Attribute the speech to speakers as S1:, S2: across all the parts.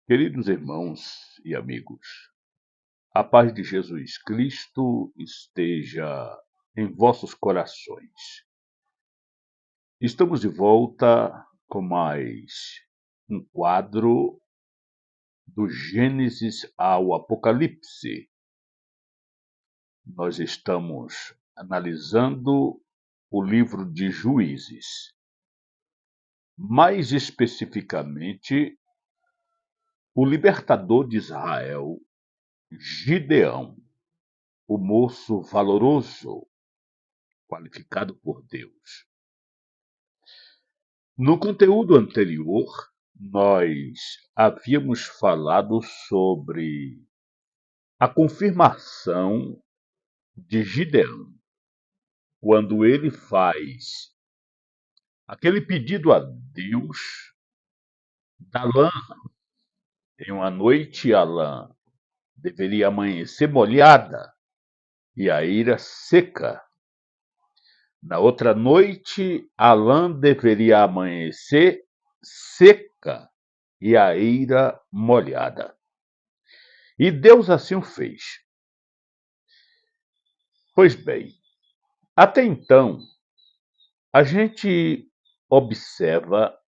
S1: Queridos irmãos e amigos, a paz de Jesus Cristo esteja em vossos corações. Estamos de volta com mais um quadro do Gênesis ao Apocalipse. Nós estamos analisando o livro de Juízes, mais especificamente o libertador de Israel, Gideão, o moço valoroso, qualificado por Deus. No conteúdo anterior, nós havíamos falado sobre a confirmação de Gideão, quando ele faz aquele pedido a Deus da lã. Em uma noite, a lã deveria amanhecer molhada e a eira seca. Na outra noite, a lã deveria amanhecer seca e a eira molhada. E Deus assim o fez. Pois bem, até então, a gente observa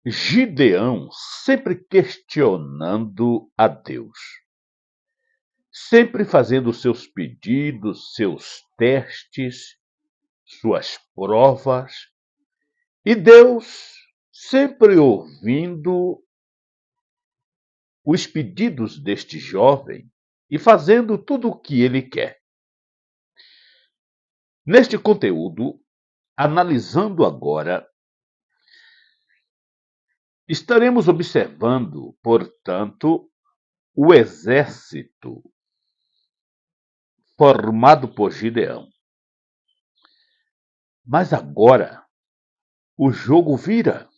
S1: Gideão sempre questionando a Deus, sempre fazendo seus pedidos, seus testes, suas provas, e Deus sempre ouvindo os pedidos deste jovem e fazendo tudo o que ele quer. Neste conteúdo, analisando agora, estaremos observando, portanto, o exército formado por Gideão. Mas agora o jogo vira.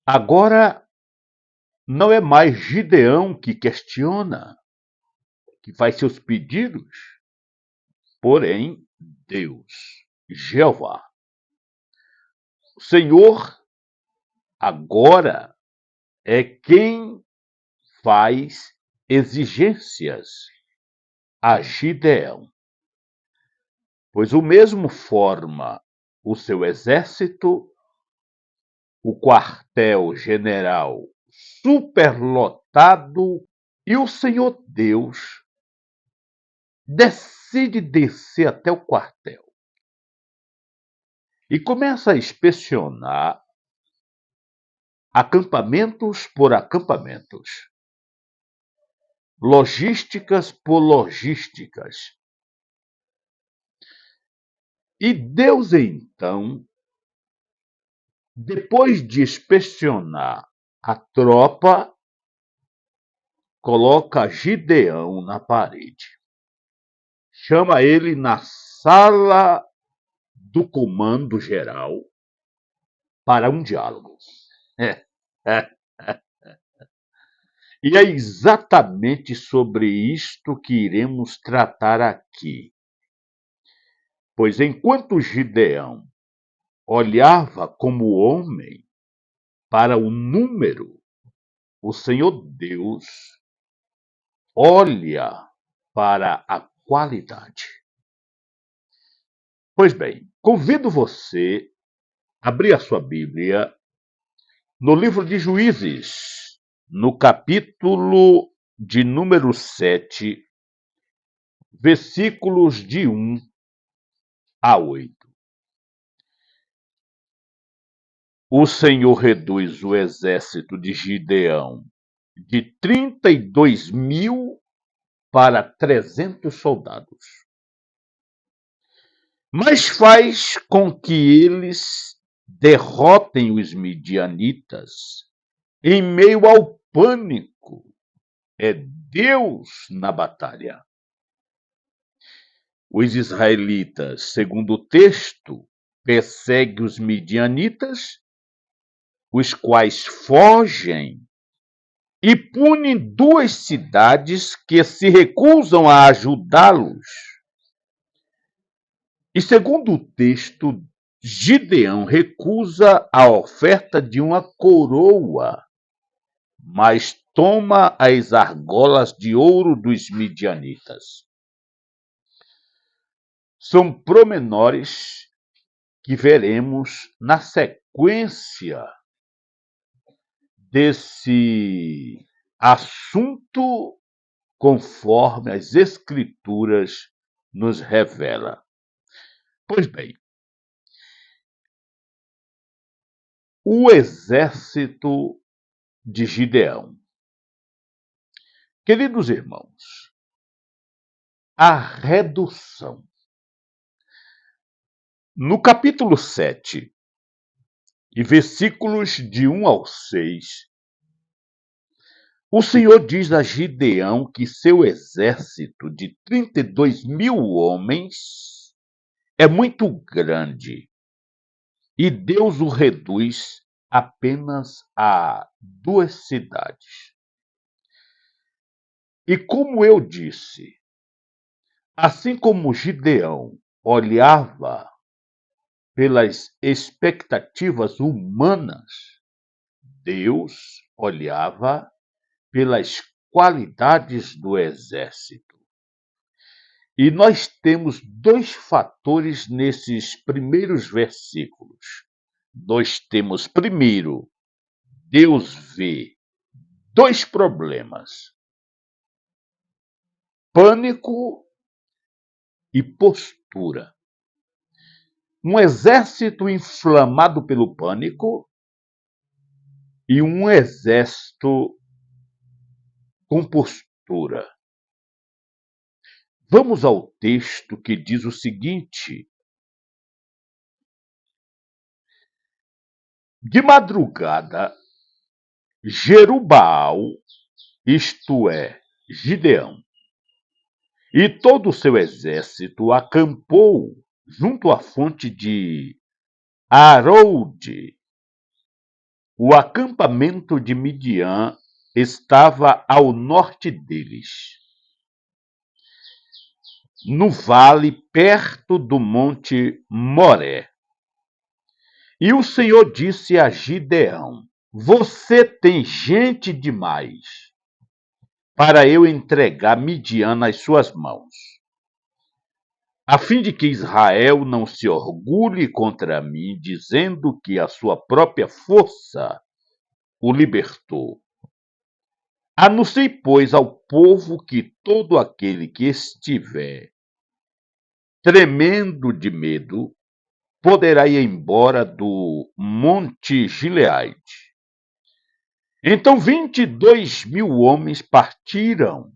S1: Agora não é mais Gideão que questiona, que faz seus pedidos, porém Deus, Jeová. O Senhor agora é quem faz exigências a Gideão, pois o mesmo forma o seu exército, o quartel-general superlotado, e o Senhor Deus decide descer até o quartel e começa a inspecionar acampamentos por acampamentos, logísticas por logísticas. E Deus, então, depois de inspecionar a tropa, coloca Gideão na parede. Chama ele na sala do comando geral para um diálogo. É, é. E é exatamente sobre isto que iremos tratar aqui. Pois enquanto Gideão olhava como homem para o número, o Senhor Deus olha para a qualidade. Pois bem, convido você a abrir a sua Bíblia no livro de Juízes, no capítulo de número 7, versículos de 1 a 8. O Senhor reduz o exército de Gideão de 32.000 para 300 soldados, mas faz com que eles derrotem os midianitas em meio ao pânico. É Deus na batalha. Os israelitas, segundo o texto, perseguem os midianitas, os quais fogem e punem duas cidades que se recusam a ajudá-los. E segundo o texto, Gideão recusa a oferta de uma coroa mas toma as argolas de ouro dos midianitas. São promenores que veremos na sequência desse assunto, conforme as Escrituras nos revela. Pois bem, o exército de Gideão. Queridos irmãos, a redução. No capítulo 7, e versículos de 1 ao 6, o Senhor diz a Gideão que seu exército de 32.000 homens é muito grande e Deus o reduz apenas a 2 cidades. E como eu disse, assim como Gideão olhava pelas expectativas humanas, Deus olhava pelas qualidades do exército. E nós temos 2 fatores nesses primeiros versículos. Nós temos, primeiro, Deus vê 2 problemas: pânico e postura. Um exército inflamado pelo pânico e um exército com postura. Vamos ao texto que diz o seguinte: de madrugada, Jerubbaal, isto é, Gideão, e todo o seu exército acampou junto à fonte de Aroode. O acampamento de Midian estava ao norte deles, no vale perto do monte Moré. E o Senhor disse a Gideão: você tem gente demais para eu entregar Midian nas suas mãos, a fim de que Israel não se orgulhe contra mim, dizendo que a sua própria força o libertou. Anuncie, pois, ao povo que todo aquele que estiver tremendo de medo poderá ir embora do monte Gileade. Então 22.000 homens partiram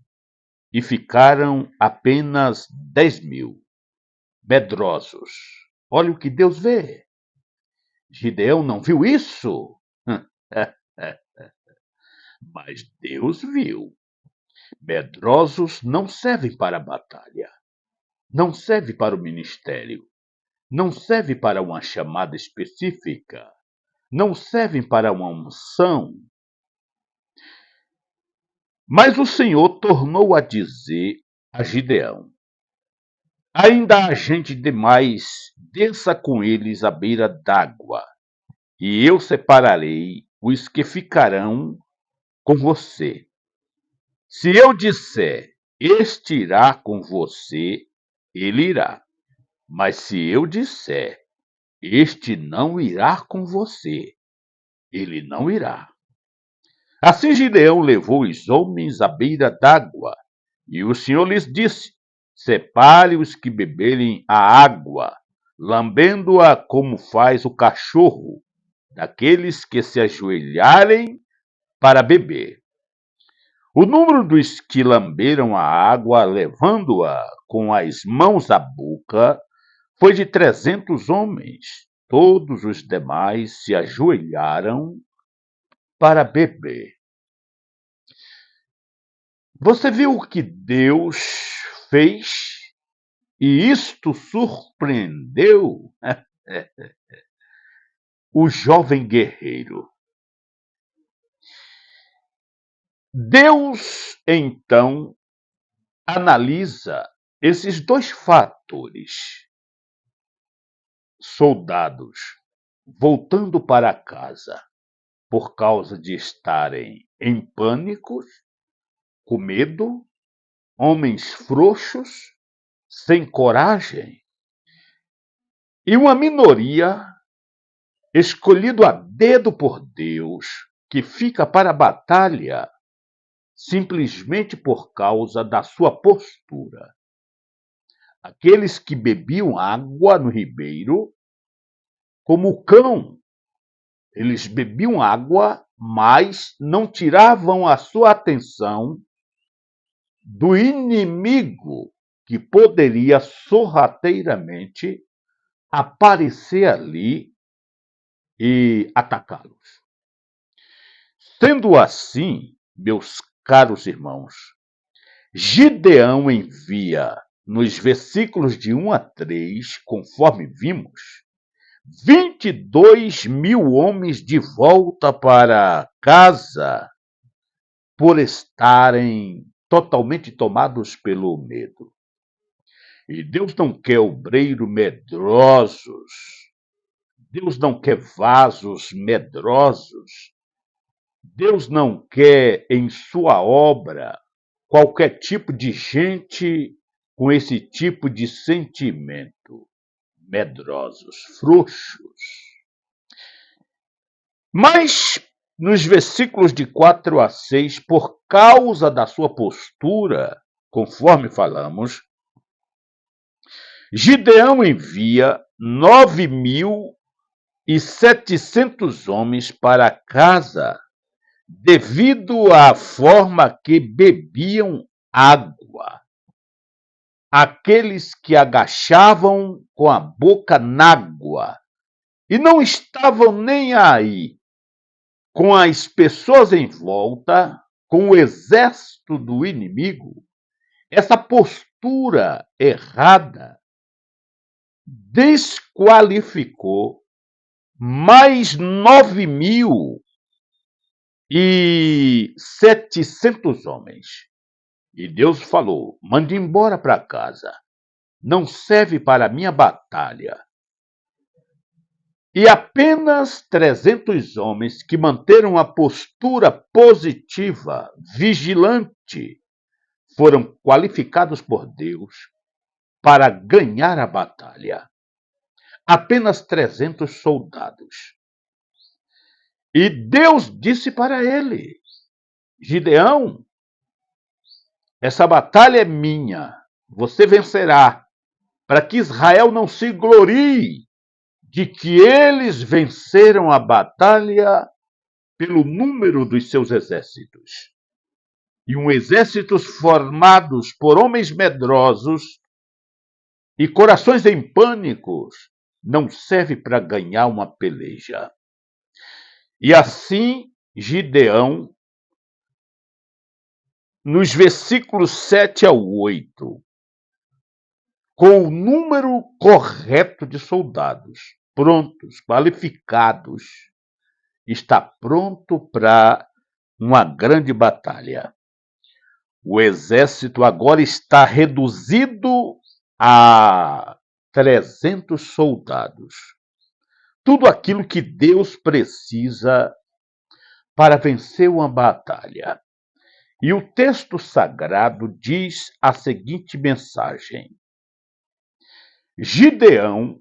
S1: e ficaram apenas 10.000, medrosos. Olha o que Deus vê. Gideão não viu isso, mas Deus viu. Medrosos não servem para a batalha, não serve para o ministério, não serve para uma chamada específica, não servem para uma unção. Mas o Senhor tornou a dizer a Gideão: ainda há gente demais, desça com eles à beira d'água, e eu separarei os que ficarão com você. Se eu disser, este irá com você, ele irá. Mas se eu disser, este não irá com você, ele não irá. Assim Gideão levou os homens à beira d'água, e o Senhor lhes disse: separe os que beberem a água, lambendo-a como faz o cachorro, daqueles que se ajoelharem para beber. O número dos que lamberam a água, levando-a com as mãos à boca, foi de 300 homens. Todos os demais se ajoelharam para beber. Você viu o que Deus fez? E isto surpreendeu o jovem guerreiro. Deus, então, analisa esses 2 fatores. Soldados voltando para casa, por causa de estarem em pânico, com medo, homens frouxos, sem coragem, e uma minoria escolhido a dedo por Deus, que fica para a batalha simplesmente por causa da sua postura. Aqueles que bebiam água no ribeiro, como o cão, eles bebiam água, mas não tiravam a sua atenção do inimigo que poderia sorrateiramente aparecer ali e atacá-los. Sendo assim, meus caros irmãos, Gideão envia, nos versículos de 1 a 3, conforme vimos, 22.000 homens de volta para casa por estarem totalmente tomados pelo medo. E Deus não quer obreiros medrosos, Deus não quer vasos medrosos, Deus não quer em sua obra qualquer tipo de gente com esse tipo de sentimento, medrosos, frouxos. Mas, nos versículos de 4 a 6, por causa da sua postura, conforme falamos, Gideão envia 9.700 homens para casa, devido à forma que bebiam água. Aqueles que agachavam com a boca nágua e não estavam nem aí com as pessoas em volta, com o exército do inimigo. Essa postura errada desqualificou mais 9.700 homens. E Deus falou: mande embora para casa, não serve para a minha batalha. E apenas 300 homens que manteram a postura positiva, vigilante, foram qualificados por Deus para ganhar a batalha. Apenas 300 soldados. E Deus disse para ele: Gideão, essa batalha é minha, você vencerá, para que Israel não se glorie de que eles venceram a batalha pelo número dos seus exércitos. E exércitos formados por homens medrosos e corações em pânico não serve para ganhar uma peleja. E assim, Gideão, nos versículos 7 ao 8, com o número correto de soldados, prontos, qualificados, está pronto para uma grande batalha. O exército agora está reduzido a 300 soldados. Tudo aquilo que Deus precisa para vencer uma batalha. E o texto sagrado diz a seguinte mensagem: Gideão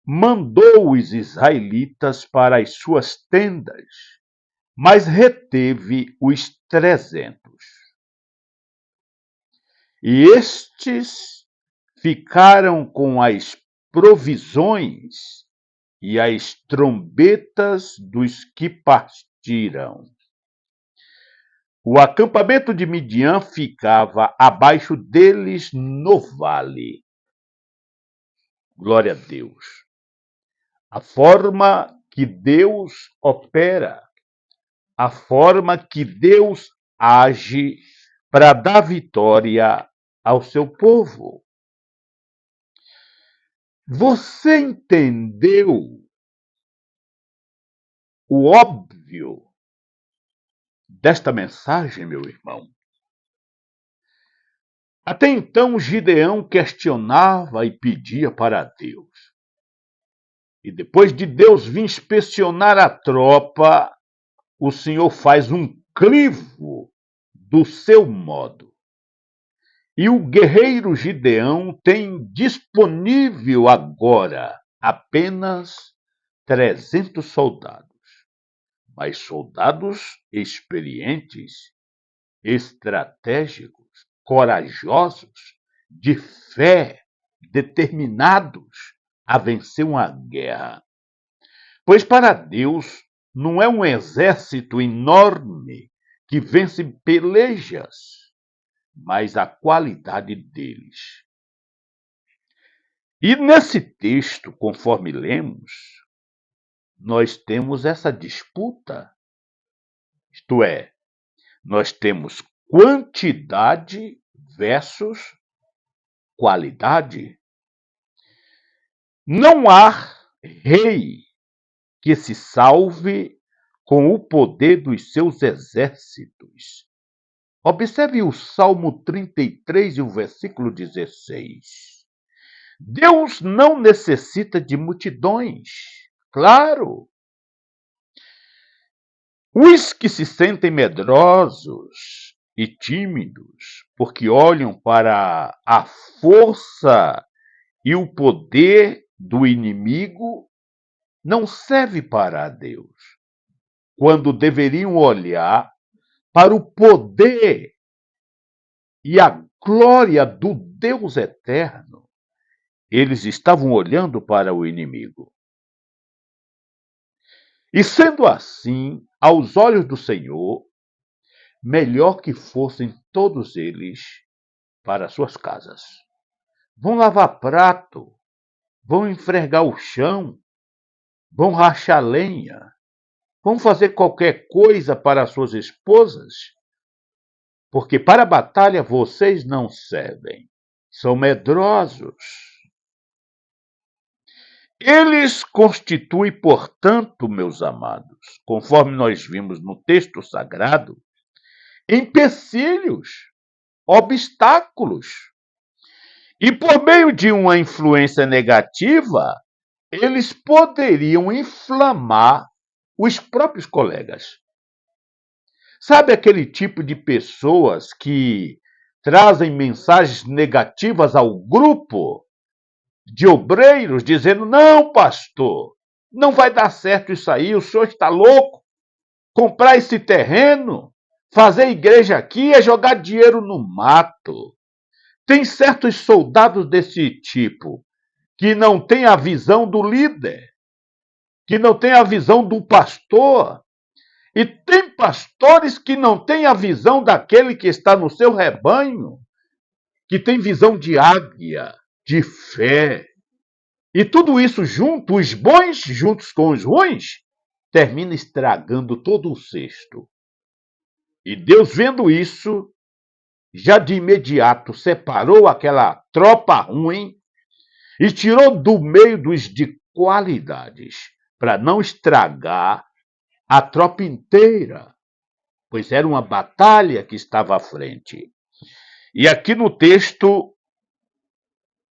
S1: mandou os israelitas para as suas tendas, mas reteve os 300. E estes ficaram com as provisões e as trombetas dos que partiram. O acampamento de Midian ficava abaixo deles no vale. Glória a Deus. A forma que Deus opera, a forma que Deus age para dar vitória ao seu povo. Você entendeu o óbvio desta mensagem, meu irmão? Até então, Gideão questionava e pedia para Deus. E depois de Deus vir inspecionar a tropa, o Senhor faz um crivo do seu modo. E o guerreiro Gideão tem disponível agora apenas 300 soldados, mas soldados experientes, estratégicos, corajosos, de fé, determinados a vencer uma guerra. Pois para Deus não é um exército enorme que vence pelejas, mas a qualidade deles. E nesse texto, conforme lemos, nós temos essa disputa, isto é, nós temos quantidade versus qualidade. Não há rei que se salve com o poder dos seus exércitos. Observe o Salmo 33 e o versículo 16. Deus não necessita de multidões, claro. Os que se sentem medrosos e tímidos, porque olham para a força e o poder do inimigo, não serve para Deus, quando deveriam olhar para o poder e a glória do Deus eterno. Eles estavam olhando para o inimigo. E sendo assim, aos olhos do Senhor, melhor que fossem todos eles para suas casas. Vão lavar prato, vão enfregar o chão, vão rachar lenha, vão fazer qualquer coisa para suas esposas, porque para a batalha vocês não servem, são medrosos. Eles constituem, portanto, meus amados, conforme nós vimos no texto sagrado, empecilhos, obstáculos. E por meio de uma influência negativa, eles poderiam inflamar os próprios colegas. Sabe aquele tipo de pessoas que trazem mensagens negativas ao grupo de obreiros, dizendo: não, pastor, não vai dar certo isso aí, o senhor está louco. Comprar esse terreno, fazer igreja aqui é jogar dinheiro no mato. Tem certos soldados desse tipo que não têm a visão do líder, que não têm a visão do pastor. E tem pastores que não têm a visão daquele que está no seu rebanho, que tem visão de águia, de fé. E tudo isso junto, os bons juntos com os ruins, termina estragando todo o cesto. E Deus, vendo isso, já de imediato separou aquela tropa ruim e tirou do meio dos de qualidades, para não estragar a tropa inteira, pois era uma batalha que estava à frente. E aqui no texto,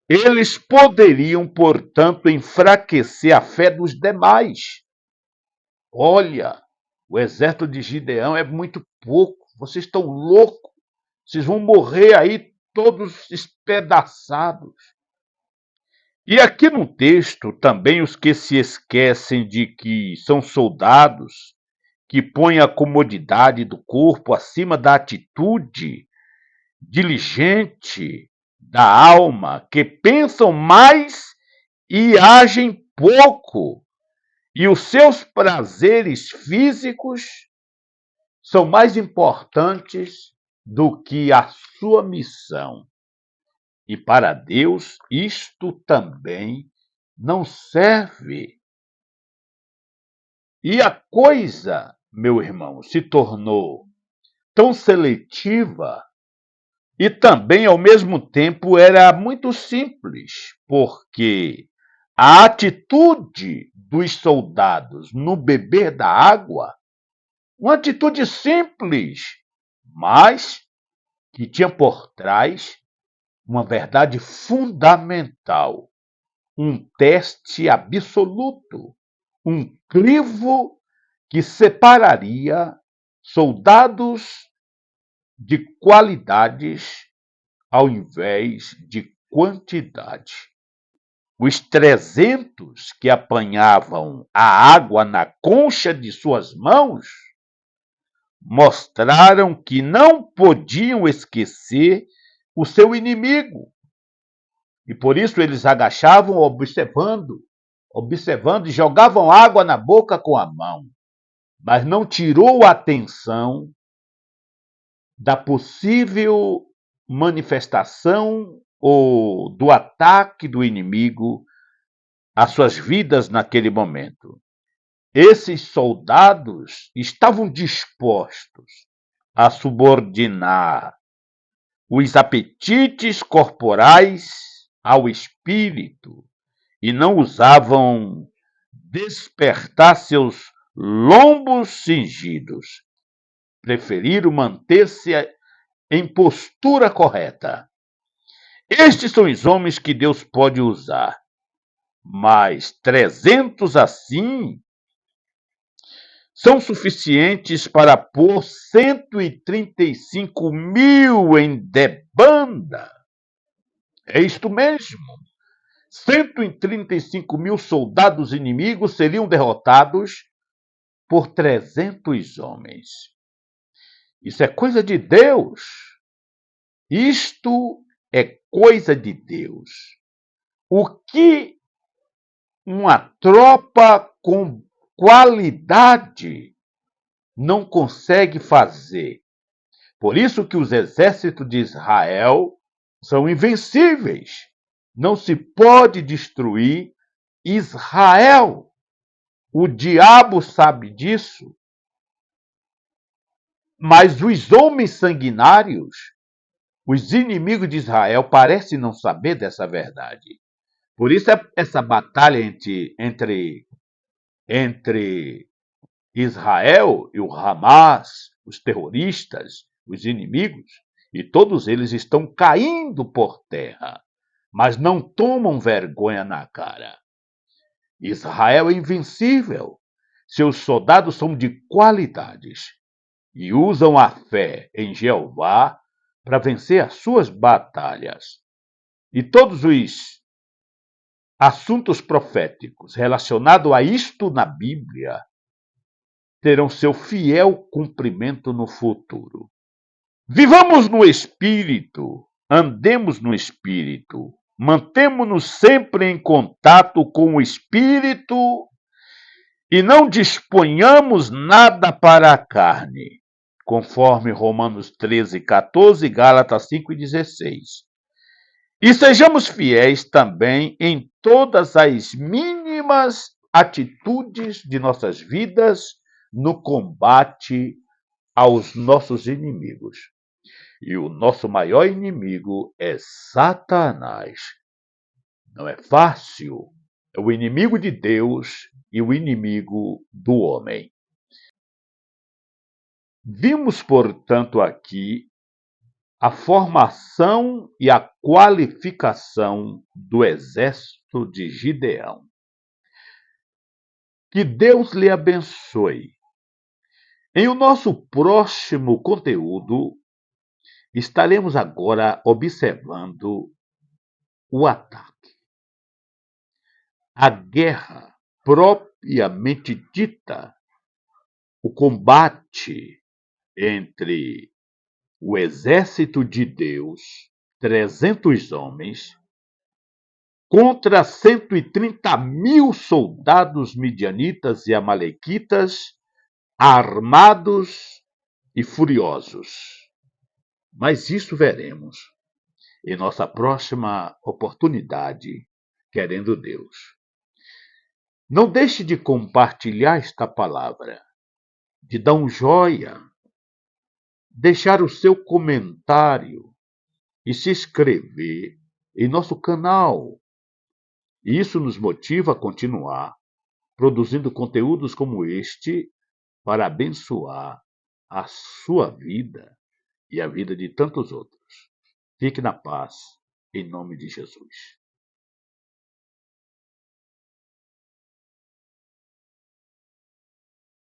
S1: eles poderiam, portanto, enfraquecer a fé dos demais. Olha, o exército de Gideão é muito pouco, vocês estão loucos, vocês vão morrer aí todos espedaçados. E aqui no texto, também os que se esquecem de que são soldados, que põem a comodidade do corpo acima da atitude diligente da alma, que pensam mais e agem pouco, e os seus prazeres físicos são mais importantes do que a sua missão. E para Deus isto também não serve. E a coisa, meu irmão, se tornou tão seletiva e também, ao mesmo tempo, era muito simples, porque a atitude dos soldados no beber da água, uma atitude simples, mas que tinha por trás uma verdade fundamental, um teste absoluto, um crivo que separaria soldados de qualidades ao invés de quantidade. Os 300 que apanhavam a água na concha de suas mãos mostraram que não podiam esquecer o seu inimigo. E por isso eles agachavam observando e jogavam água na boca com a mão. Mas não tirou a atenção da possível manifestação ou do ataque do inimigo às suas vidas naquele momento. Esses soldados estavam dispostos a subordinar os apetites corporais ao espírito e não usavam despertar seus lombos cingidos. Preferiram manter-se em postura correta. Estes são os homens que Deus pode usar. Mas 300 assim são suficientes para pôr 135 mil em debanda. É isto mesmo. 135 mil soldados inimigos seriam derrotados por 300 homens. Isso é coisa de Deus. Isto é coisa de Deus. O que uma tropa com qualidade não consegue fazer. Por isso que os exércitos de Israel são invencíveis. Não se pode destruir Israel. O diabo sabe disso. Mas os homens sanguinários, os inimigos de Israel, parecem não saber dessa verdade. Por isso essa batalha entre Israel e o Hamas, os terroristas, os inimigos, e todos eles estão caindo por terra, mas não tomam vergonha na cara. Israel é invencível. Seus soldados são de qualidades e usam a fé em Jeová para vencer as suas batalhas. E todos os assuntos proféticos relacionados a isto na Bíblia terão seu fiel cumprimento no futuro. Vivamos no Espírito, andemos no Espírito, mantemo-nos sempre em contato com o Espírito e não disponhamos nada para a carne, conforme Romanos 13:14 e Gálatas 5:16. E sejamos fiéis também em todas as mínimas atitudes de nossas vidas no combate aos nossos inimigos. E o nosso maior inimigo é Satanás. Não é fácil. É o inimigo de Deus e o inimigo do homem. Vimos, portanto, aqui a formação e a qualificação do exército de Gideão. Que Deus lhe abençoe. Em o nosso próximo conteúdo, estaremos agora observando o ataque. A guerra propriamente dita, o combate entre o exército de Deus, 300 homens, contra 130 mil soldados midianitas e amalequitas, armados e furiosos. Mas isso veremos em nossa próxima oportunidade, querendo Deus. Não deixe de compartilhar esta palavra, de dar um joia, deixar o seu comentário e se inscrever em nosso canal. Isso nos motiva a continuar produzindo conteúdos como este para abençoar a sua vida e a vida de tantos outros. Fique na paz, em nome de Jesus.